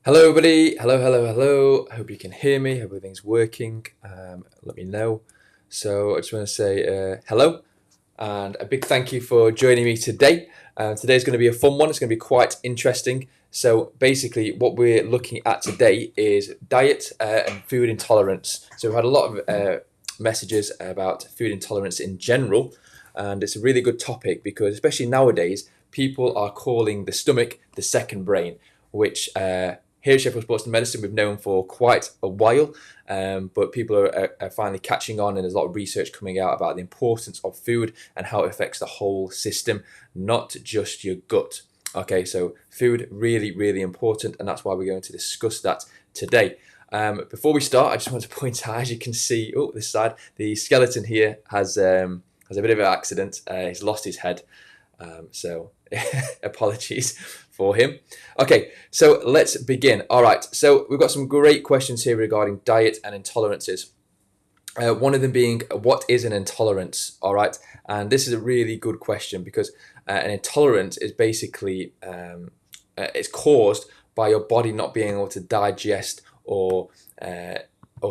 Hello, everybody. Hello, hello, hello. I hope you can hear me. Hope everything's working. Let me know. So I just want to say hello and a big thank you for joining me today. Today's going to be a fun one. It's going to be quite interesting. So basically, what we're looking at today is diet and food intolerance. So we've had a lot of messages about food intolerance in general, and it's a really good topic because, especially nowadays, people are calling the stomach the second brain, which here at Sheffield Sports and Medicine we've known for quite a while, but people are finally catching on, and there's a lot of research coming out about the importance of food and how it affects the whole system, not just your gut. Okay, so food really, really important, and that's why we're going to discuss that today. Before we start, I just want to point out, as you can see, oh, this side, the skeleton here has a bit of an accident. He's lost his head, so apologies for him. Okay, so let's begin. All right, so we've got some great questions here regarding diet and intolerances. One of them being, what is an intolerance? All right, and this is a really good question because an intolerance is basically it's caused by your body not being able to digest or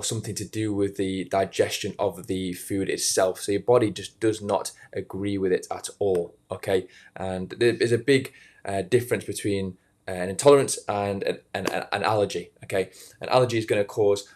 something to do with the digestion of the food itself. So your body just does not agree with it at all. Okay, and there is a big difference between an intolerance and an allergy. Okay, an allergy is going to cause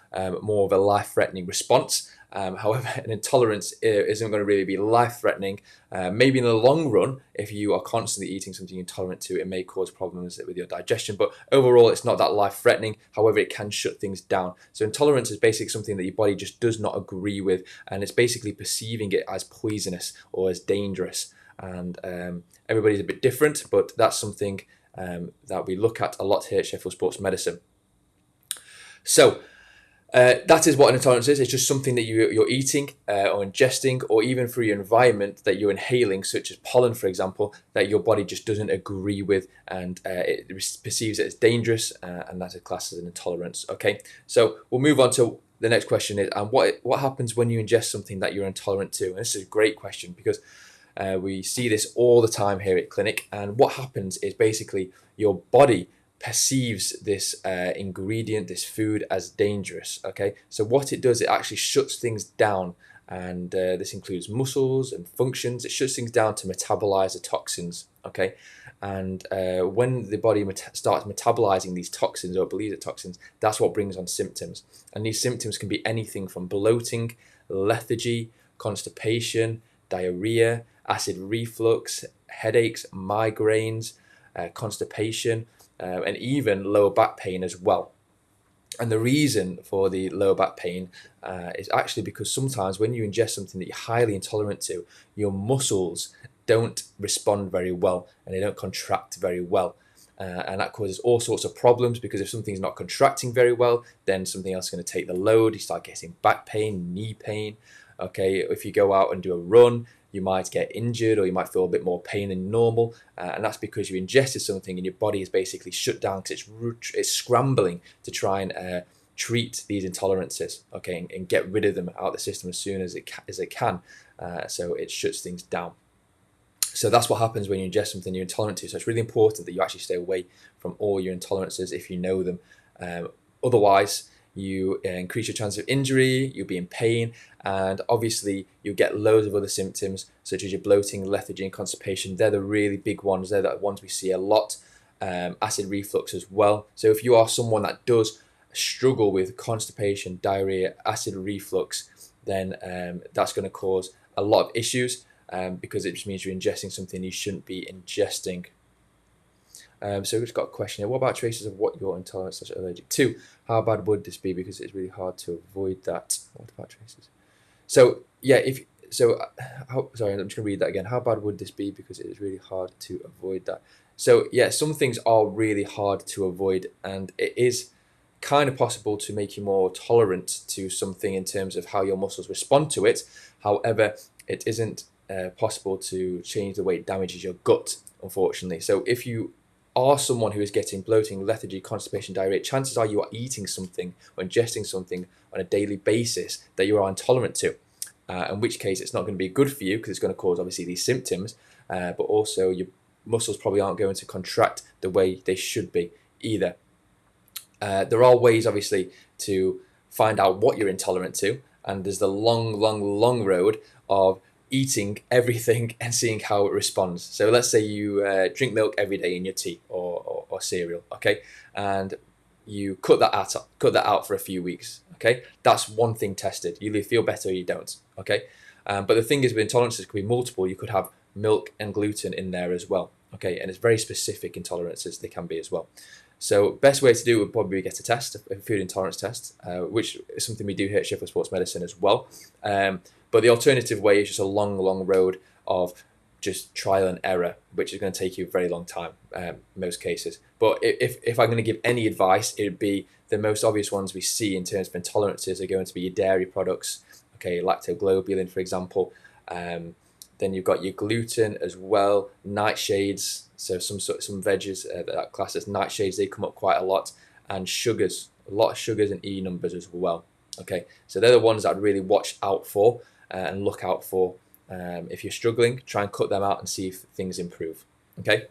more of a life-threatening response. However, an intolerance isn't going to really be life-threatening. Maybe in the long run, if you are constantly eating something you're intolerant to, it may cause problems with your digestion. But overall, it's not that life-threatening. However, it can shut things down. So intolerance is basically something that your body just does not agree with, and it's basically perceiving it as poisonous or as dangerous. And everybody's a bit different, but that's something that we look at a lot here at Sheffield Sports Medicine. So that is what an intolerance is. It's just something that you're eating or ingesting, or even through your environment that you're inhaling, such as pollen, for example, that your body just doesn't agree with, and it perceives it as dangerous, and that's a class as an intolerance. Okay, so we'll move on to the next question is, what happens when you ingest something that you're intolerant to? And this is a great question because we see this all the time here at clinic, and what happens is basically your body perceives this ingredient, this food, as dangerous. Okay, so what it does, it actually shuts things down, and this includes muscles and functions. It shuts things down to metabolize the toxins. Okay, and when the body starts metabolizing these toxins, or believes it's toxins, that's what brings on symptoms. And these symptoms can be anything from bloating, lethargy, constipation, diarrhea, acid reflux, headaches, migraines, constipation, and even lower back pain as well. And the reason for the lower back pain is actually because sometimes when you ingest something that you're highly intolerant to, your muscles don't respond very well and they don't contract very well. And that causes all sorts of problems, because if something's not contracting very well, then something else is going to take the load. You start getting back pain, knee pain. Okay, if you go out and do a run, you might get injured, or you might feel a bit more pain than normal, and that's because you ingested something and your body is basically shut down because it's scrambling to try and treat these intolerances, okay, and get rid of them out of the system as soon as it can. So it shuts things down. So that's what happens when you ingest something you're intolerant to. So it's really important that you actually stay away from all your intolerances if you know them. Otherwise, you increase your chance of injury, you'll be in pain, and obviously you'll get loads of other symptoms such as your bloating, lethargy, and constipation. They're the really big ones. They're the ones we see a lot. Acid reflux as well. So if you are someone that does struggle with constipation, diarrhea, acid reflux, then that's going to cause a lot of issues, because it just means you're ingesting something you shouldn't be ingesting. So we've just got a question here. What about traces of what you're intolerant or allergic to? How bad would this be? Because it's really hard to avoid that. What about traces? So yeah, sorry, I'm just gonna read that again. How bad would this be? Because it is really hard to avoid that. So yeah, some things are really hard to avoid, and it is kind of possible to make you more tolerant to something in terms of how your muscles respond to it. However, it isn't possible to change the way it damages your gut, unfortunately. So if you are someone who is getting bloating, lethargy, constipation, diarrhea, chances are you are eating something or ingesting something on a daily basis that you are intolerant to. In which case, it's not going to be good for you, because it's going to cause obviously these symptoms, but also your muscles probably aren't going to contract the way they should be either. There are ways, obviously, to find out what you're intolerant to, and there's the long road of eating everything and seeing how it responds. So let's say you drink milk every day in your tea or cereal, okay, and you cut that out for a few weeks, okay. That's one thing tested. You either feel better or you don't, okay. But the thing is, with intolerances, could be multiple. You could have milk and gluten in there as well, okay, and it's very specific intolerances they can be as well. So best way to do it would probably be get a test, a food intolerance test, which is something we do here at Sheffield Sports Medicine as well. But the alternative way is just a long road of just trial and error, which is going to take you a very long time in most cases. But if I'm going to give any advice, it would be the most obvious ones we see in terms of intolerances are going to be your dairy products, okay, lactoglobulin, for example. Then you've got your gluten as well, nightshades. So some veggies that class as nightshades, they come up quite a lot, and sugars, a lot of sugars and E numbers as well. Okay, so they're the ones that I'd really watch out for and look out for. If you're struggling, try and cut them out and see if things improve. Okay.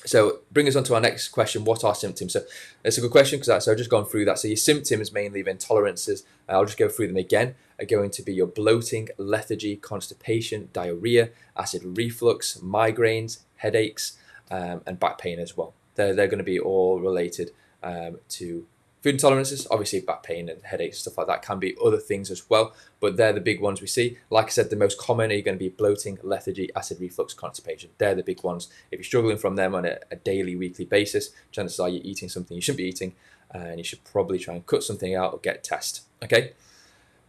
So bring us on to our next question. What are symptoms? So it's a good question because I've just gone through that. So your symptoms mainly of intolerances, I'll just go through them again, are going to be your bloating, lethargy, constipation, diarrhea, acid reflux, migraines, headaches, and back pain as well. They're going to be all related to food intolerances. Obviously, back pain and headaches, stuff like that can be other things as well, but they're the big ones we see. Like I said, the most common are going to be bloating, lethargy, acid reflux, constipation. They're the big ones. If you're struggling from them on a daily, weekly basis, chances are you're eating something you shouldn't be eating, and you should probably try and cut something out or get a test. Okay.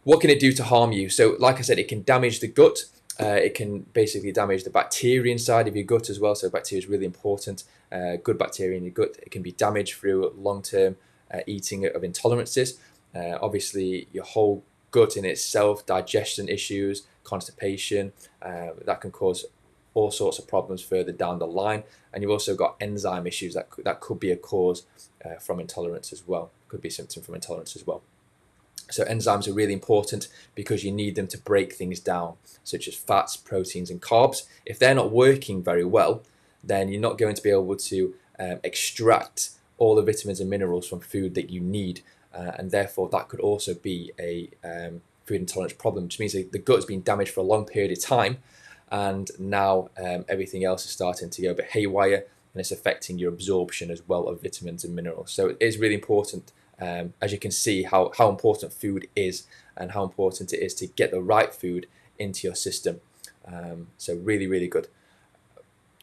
What can it do to harm you? So, like I said, it can damage the gut. It can basically damage the bacteria inside of your gut as well. So bacteria is really important. Good bacteria in your gut. It can be damaged through long-term eating of intolerances. Obviously, your whole gut in itself, digestion issues, constipation, that can cause all sorts of problems further down the line. And you've also got enzyme issues that could be a cause from intolerance as well. Could be a symptom from intolerance as well. So enzymes are really important because you need them to break things down, such as fats, proteins, and carbs. If they're not working very well, then you're not going to be able to extract all the vitamins and minerals from food that you need. And therefore, that could also be a food intolerance problem, which means that the gut has been damaged for a long period of time. And now everything else is starting to go a bit haywire, and it's affecting your absorption as well of vitamins and minerals. So it is really important. As you can see how important food is and how important it is to get the right food into your system. So really good.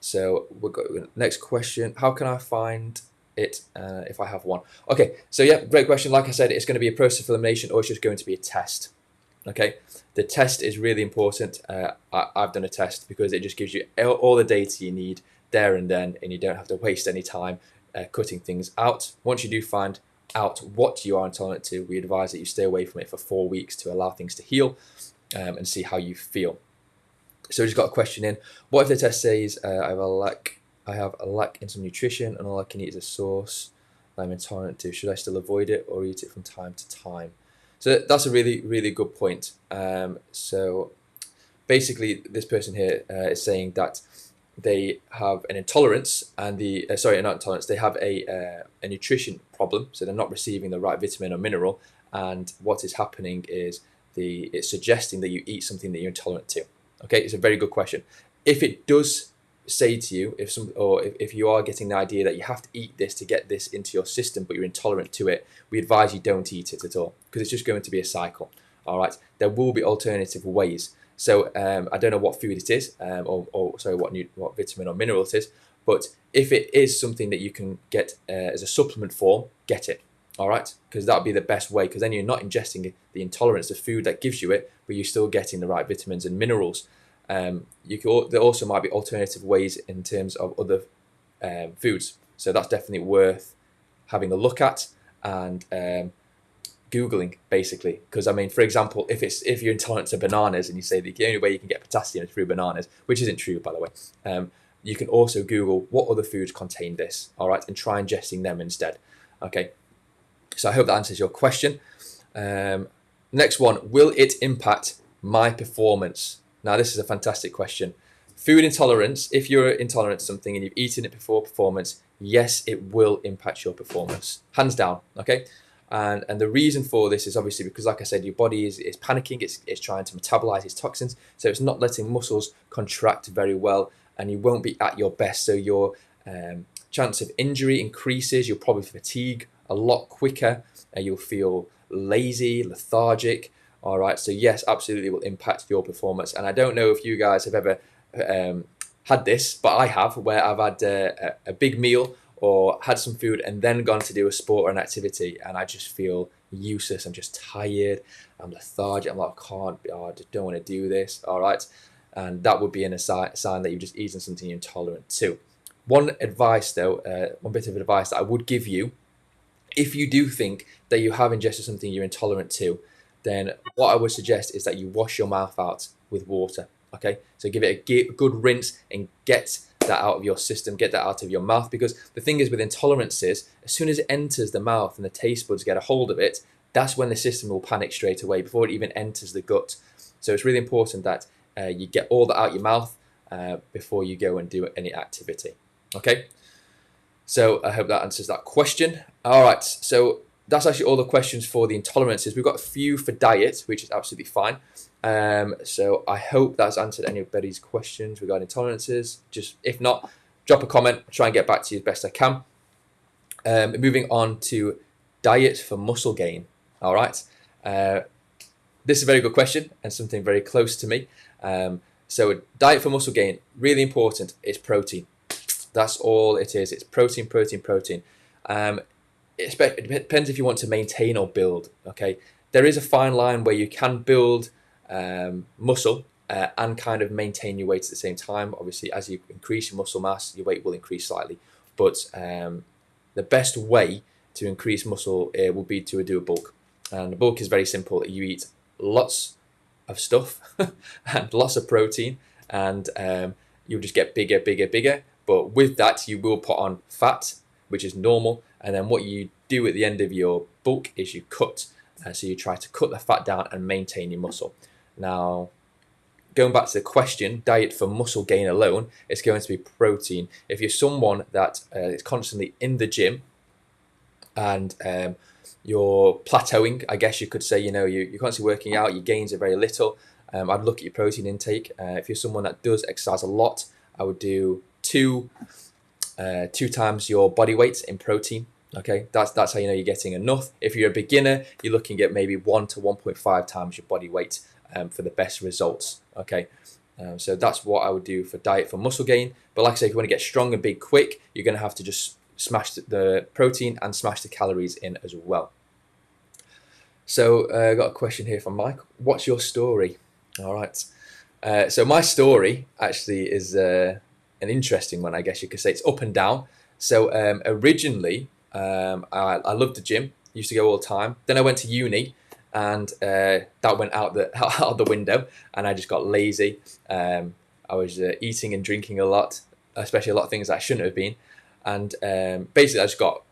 So we'll go to the next question. How can I find it if I have one? Okay, so yeah, great question. Like I said, it's going to be a process of elimination, or it's just going to be a test. Okay, the test is really important. I've done a test because it just gives you all the data you need there and then, and you don't have to waste any time cutting things out. Once you do find out what you are intolerant to, we advise that you stay away from it for 4 weeks to allow things to heal and see how you feel. So we just got a question in. What if the test says I have a lack in some nutrition and all I can eat is a sauce I'm intolerant to? Should I still avoid it or eat it from time to time? So that's a really good point. So basically, this person here is saying that they have an intolerance and not intolerance, they have a nutrition problem, so they're not receiving the right vitamin or mineral, and what is happening is it's suggesting that you eat something that you're intolerant to. Okay, it's a very good question. If it does say to you, if you are getting the idea that you have to eat this to get this into your system, but you're intolerant to it, we advise you don't eat it at all, because it's just going to be a cycle. All right, there will be alternative ways. So I don't know what food it is, what vitamin or mineral it is, but if it is something that you can get as a supplement form, get it. All right, because that would be the best way, because then you're not ingesting the intolerance, the food that gives you it, but you're still getting the right vitamins and minerals. There also might be alternative ways in terms of other foods, so that's definitely worth having a look at and Googling, basically. Because I mean, for example, if you're intolerant to bananas and you say the only way you can get potassium is through bananas, which isn't true, by the way, you can also Google what other foods contain this, all right, and try ingesting them instead. Okay, so I hope that answers your question. Next one, will it impact my performance? Now, this is a fantastic question. Food intolerance, if you're intolerant to something and you've eaten it before performance, yes, it will impact your performance, hands down. Okay. And the reason for this is obviously because, like I said, your body is panicking, it's trying to metabolize its toxins, so it's not letting muscles contract very well, and you won't be at your best. So your chance of injury increases, you'll probably fatigue a lot quicker, you'll feel lazy, lethargic. All right, so yes, absolutely will impact your performance. And I don't know if you guys have ever had this, but I have, where I've had a big meal or had some food and then gone to do a sport or an activity, and I just feel useless. I'm just tired. I'm lethargic. I'm like, I can't. I just don't want to do this. All right, and that would be a sign that you've just eaten something you're intolerant to. One advice, though, one bit of advice that I would give you, if you do think that you have ingested something you're intolerant to, then what I would suggest is that you wash your mouth out with water. Okay, so give it a good rinse and get that out of your system, get that out of your mouth, because the thing is with intolerances, as soon as it enters the mouth and the taste buds get a hold of it, that's when the system will panic straight away before it even enters the gut. So it's really important that you get all that out your mouth before you go and do any activity. Okay, so I hope that answers that question. All right, so that's actually all the questions for the intolerances. We've got a few for diet, which is absolutely fine. So I hope that's answered anybody's questions regarding intolerances. Just if not, drop a comment. I'll try and get back to you as best I can. Moving on to diet for muscle gain. All right. This is a very good question and something very close to me. So diet for muscle gain, really important, is protein. That's all it is. It's protein, protein, protein. It depends if you want to maintain or build. Okay, there is a fine line where you can build muscle and kind of maintain your weight at the same time. Obviously, as you increase your muscle mass, your weight will increase slightly. But the best way to increase muscle will be to do a bulk. And the bulk is very simple. You eat lots of stuff and lots of protein, and you'll just get bigger, bigger, bigger. But with that, you will put on fat, which is normal. And then what you do at the end of your bulk is you cut. So you try to cut the fat down and maintain your muscle. Now, going back to the question, diet for muscle gain alone, it's going to be protein. If you're someone that is constantly in the gym and you're plateauing, I guess you could say, you're constantly working out, your gains are very little, I'd look at your protein intake. If you're someone that does exercise a lot, I would do two times your body weight in protein. Okay, that's how you know you're getting enough. If you're a beginner, you're looking at maybe 1 to 1.5 times your body weight for the best results. Okay, so that's what I would do for diet for muscle gain. But like I say, if you want to get strong and big quick, you're going to have to just smash the protein and smash the calories in as well. So I got a question here from Mike. What's your story? All right. So my story actually is an interesting one, I guess you could say. It's up and down. So originally, I loved the gym, used to go all the time. Then I went to uni, and that went out the window, and I just got lazy. I was eating and drinking a lot, especially a lot of things I shouldn't have been. And basically, I just got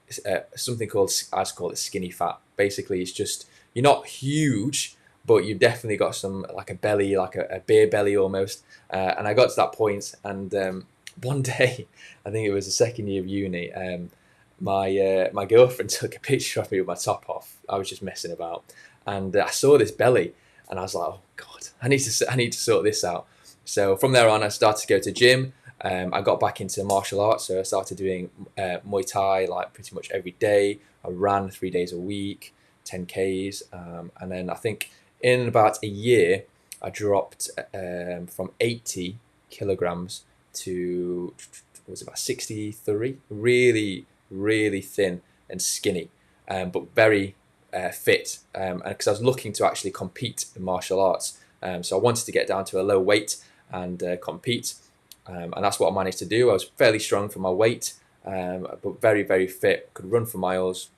something called, I just call it skinny fat. Basically, it's just, you're not huge, but you've definitely got some, like a belly, like a beer belly almost. And I got to that point, and one day, I think it was the second year of uni, my girlfriend took a picture of me with my top off. I was just messing about, and I saw this belly, and I was like, "Oh God, I need to sort this out." So from there on, I started to go to gym. I got back into martial arts, so I started doing Muay Thai like pretty much every day. I ran 3 days a week, 10Ks, and then I think in about a year, I dropped from 80 kilograms to, what was it, about 63. Really, really thin and skinny, but very fit. Because I was looking to actually compete in martial arts, so I wanted to get down to a low weight and compete. And that's what I managed to do. I was fairly strong for my weight, but very, very fit. Could run for miles,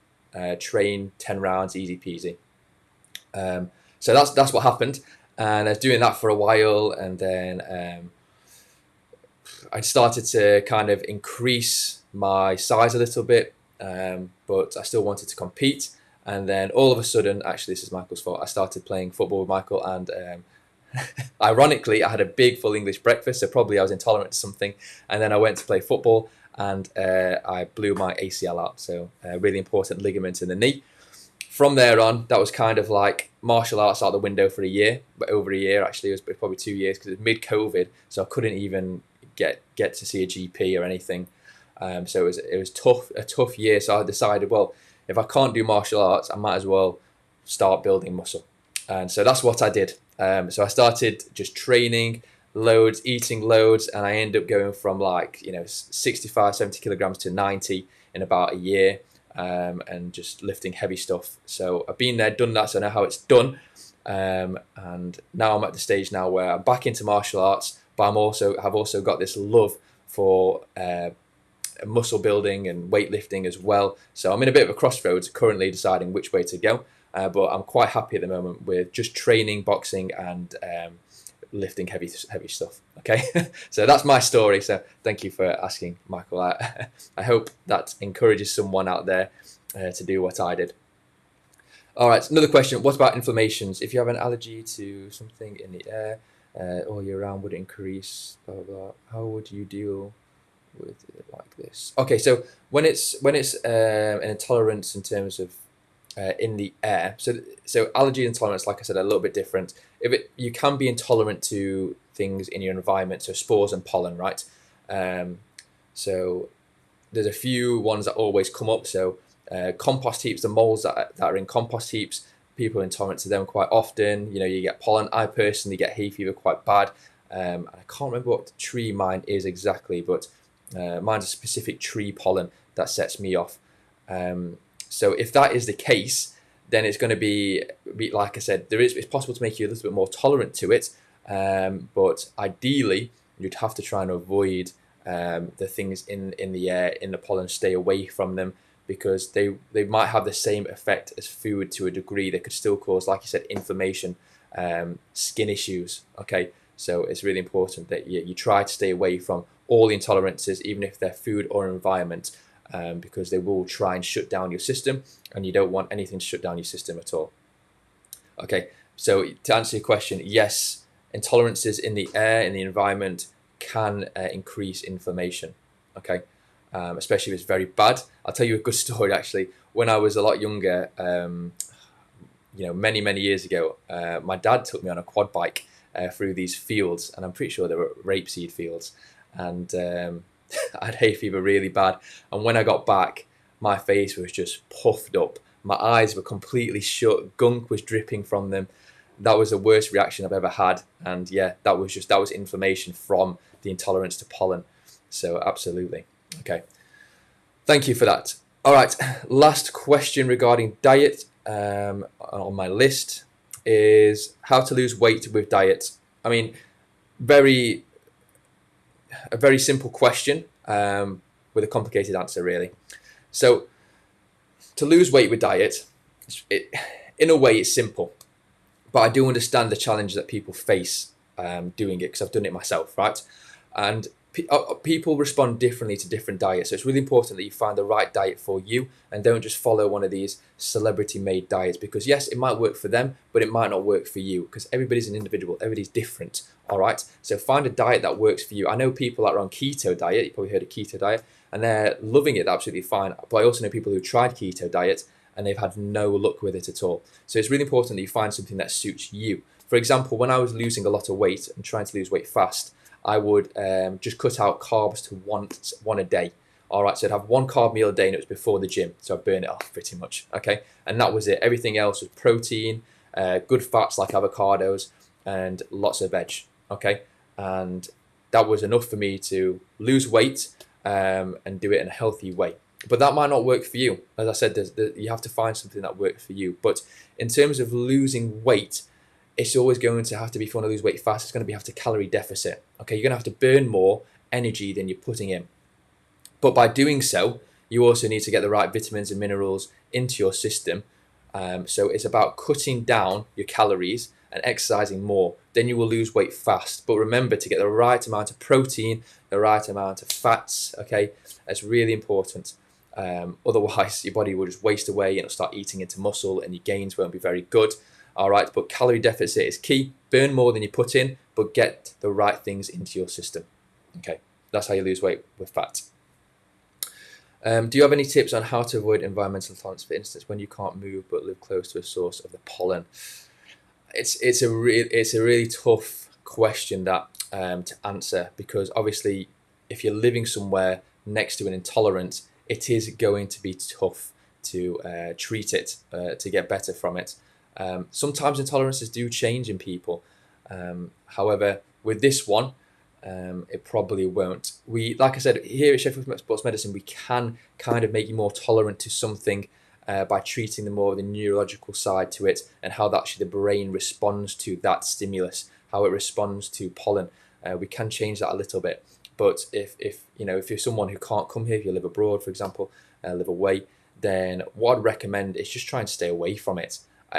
train 10 rounds, easy peasy. So that's what happened. And I was doing that for a while, and then I started to kind of increase my size a little bit, but I still wanted to compete. And then all of a sudden, actually, this is Michael's fault, I started playing football with Michael, and ironically, I had a big full English breakfast, so probably I was intolerant to something. And then I went to play football, and I blew my ACL out. So a really important ligament in the knee. From there on, that was kind of like martial arts out the window for a year, but over a year actually. It was probably 2 years because it was mid-COVID, so I couldn't even get to see a GP or anything. So it was a tough year. So I decided, well, if I can't do martial arts, I might as well start building muscle. And so that's what I did. So I started just training loads, eating loads, and I ended up going from 65, 70 kilograms to 90 in about a year. And just lifting heavy stuff. So I've been there, done that, so I know how it's done. And now I'm at the stage now where I'm back into martial arts, but have also got this love for muscle building and weightlifting as well. So I'm in a bit of a crossroads, currently deciding which way to go. But I'm quite happy at the moment with just training, boxing, and lifting heavy stuff. Okay, so that's my story. So thank you for asking, Michael. I hope that encourages someone out there to do what I did. All right, another question. What about inflammations? If you have an allergy to something in the air all year round, would it increase? Blah blah blah. How would you deal with it like this? Okay, so when it's an intolerance in terms of in the air. So allergy intolerance, like I said, are a little bit different. You can be intolerant to things in your environment, so spores and pollen, right? So there's a few ones that always come up. So compost heaps, the molds that are in compost heaps, people are intolerant to them quite often. You get pollen. I personally get hay fever quite bad. I can't remember what tree mine is exactly, but mine's a specific tree pollen that sets me off. So if that is the case, then it's going to be like I said, it's possible to make you a little bit more tolerant to it. But ideally, you'd have to try and avoid the things in the air, in the pollen, stay away from them, because they might have the same effect as food to a degree. They could still cause, like you said, inflammation, skin issues. Okay, so it's really important that you try to stay away from all the intolerances, even if they're food or environment. Because they will try and shut down your system, and you don't want anything to shut down your system at all. Okay, so to answer your question, yes, intolerances in the air, in the environment, can increase inflammation. Okay, especially if it's very bad. I'll tell you a good story actually. When I was a lot younger, many years ago, my dad took me on a quad bike through these fields, and I'm pretty sure they were rapeseed fields, and I had hay fever really bad, and when I got back, my face was just puffed up. My eyes were completely shut. Gunk was dripping from them. That was the worst reaction I've ever had, and yeah, that was inflammation from the intolerance to pollen. So absolutely. Okay, thank you for that. All right, last question regarding diet on my list is how to lose weight with diet. I mean, a very simple question with a complicated answer, really. So to lose weight with diet, in a way it's simple, but I do understand the challenge that people face doing it, because I've done it myself, right? And people respond differently to different diets, so it's really important that you find the right diet for you and don't just follow one of these celebrity made diets, because yes, it might work for them, but it might not work for you, because everybody's an individual, everybody's different. All right, so find a diet that works for you. I know people that are on keto diet, you probably heard of keto diet, and they're loving it, absolutely fine, but I also know people who tried keto diet and they've had no luck with it at all. So it's really important that you find something that suits you. For example, when I was losing a lot of weight and trying to lose weight fast, I would just cut out carbs to one a day. All right, so I'd have one carb meal a day, and it was before the gym, so I'd burn it off pretty much. Okay, and that was it. Everything else was protein, good fats like avocados, and lots of veg. Okay, and that was enough for me to lose weight and do it in a healthy way. But that might not work for you. As I said, you have to find something that works for you. But in terms of losing weight, it's always going to have to be, if you want to lose weight fast, it's going to have to calorie deficit. Okay, you're going to have to burn more energy than you're putting in. But by doing so, you also need to get the right vitamins and minerals into your system. So it's about cutting down your calories and exercising more. Then you will lose weight fast. But remember to get the right amount of protein, the right amount of fats. Okay, that's really important. Otherwise, your body will just waste away and it'll start eating into muscle, and your gains won't be very good. All right, but calorie deficit is key. Burn more than you put in, but get the right things into your system. Okay, that's how you lose weight with fat. Do you have any tips on how to avoid environmental intolerance, for instance, when you can't move but live close to a source of the pollen? It's a really tough question that to answer, because obviously if you're living somewhere next to an intolerance, it is going to be tough to treat it, to get better from it. Sometimes intolerances do change in people. However, with this one, it probably won't. Like I said, here at Sheffield Sports Medicine, we can kind of make you more tolerant to something by treating the more the neurological side to it, and how actually the brain responds to that stimulus, how it responds to pollen. We can change that a little bit. But if you're someone who can't come here, if you live abroad, for example, live away, then what I'd recommend is just try and stay away from it.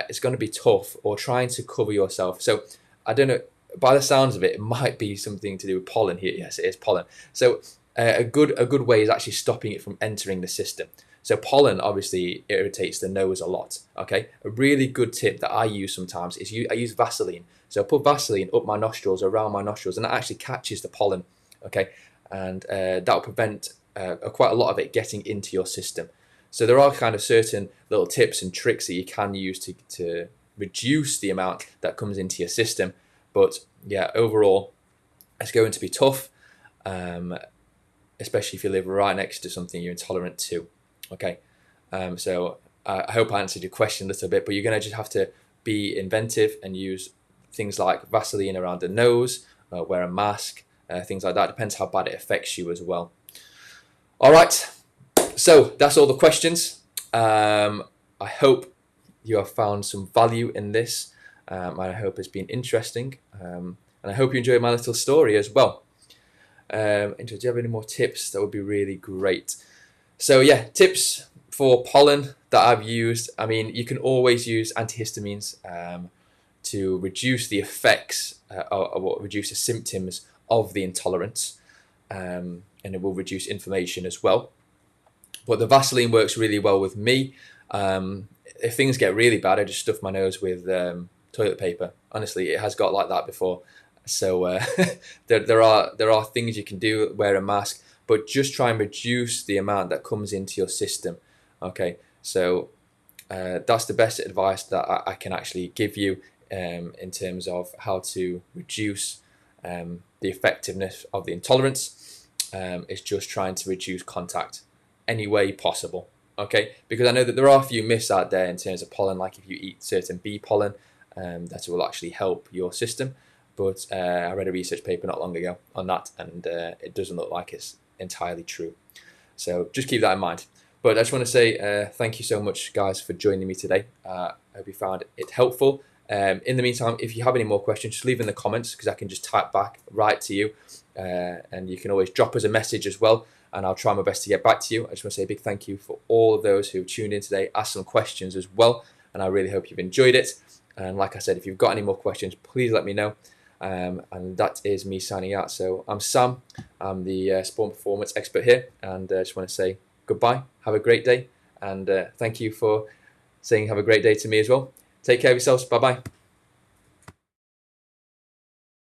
It's going to be tough, or trying to cover yourself. So I don't know. By the sounds of it, it might be something to do with pollen here. Yes, it is pollen. So a good way is actually stopping it from entering the system. So pollen obviously irritates the nose a lot. Okay, a really good tip that I use sometimes is I use Vaseline. So I put Vaseline up my nostrils, around my nostrils, and that actually catches the pollen. Okay, and that will prevent quite a lot of it getting into your system. So there are kind of certain little tips and tricks that you can use to reduce the amount that comes into your system. But yeah, overall, it's going to be tough, especially if you live right next to something you're intolerant to. Okay, so I hope I answered your question a little bit, but you're going to just have to be inventive and use things like Vaseline around the nose, wear a mask, things like that. Depends how bad it affects you as well. All right, so that's all the questions. I hope you have found some value in this, and I hope it's been interesting. And I hope you enjoyed my little story as well. Do you have any more tips? That would be really great. So yeah, tips for pollen that I've used. I mean, you can always use antihistamines to reduce the effects or reduce the symptoms of the intolerance, and it will reduce inflammation as well. But the Vaseline works really well with me. If things get really bad, I just stuff my nose with toilet paper. Honestly, it has got like that before. So there are things you can do. Wear a mask, but just try and reduce the amount that comes into your system. Okay, so that's the best advice that I can actually give you in terms of how to reduce the effectiveness of the intolerance. Is just trying to reduce contact any way possible. Okay, because I know that there are a few myths out there in terms of pollen, like if you eat certain bee pollen, that will actually help your system. But I read a research paper not long ago on that, and it doesn't look like it's entirely true. So just keep that in mind. But I just want to say thank you so much, guys, for joining me today. I hope you found it helpful. In the meantime, if you have any more questions, just leave in the comments, because I can just type back right to you. And you can always drop us a message as well, and I'll try my best to get back to you. I just want to say a big thank you for all of those who tuned in today, asked some questions as well, and I really hope you've enjoyed it. And like I said, if you've got any more questions, please let me know. And that is me signing out. So I'm Sam, I'm the sport and performance expert here, and I just want to say goodbye, have a great day, and thank you for saying have a great day to me as well. Take care of yourselves, bye bye.